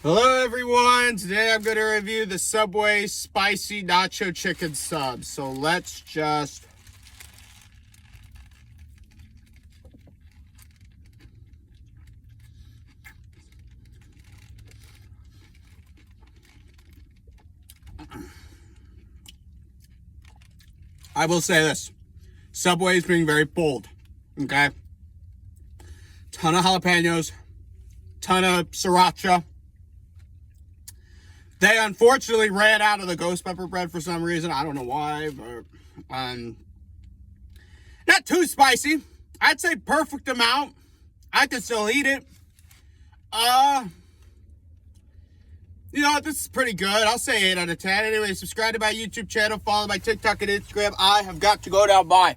Hello everyone, today I'm going to review the Subway Spicy Nacho Chicken Subs. So let's just... I will say this, Subway is being very bold, okay? Ton of jalapenos, ton of sriracha. They unfortunately ran out of the ghost pepper bread for some reason. I don't know why, but not too spicy. I'd say perfect amount. I could still eat it. You know what? This is pretty good. I'll say 8 out of 10. Anyway, subscribe to my YouTube channel, follow my TikTok and Instagram. I have got to go now. Bye.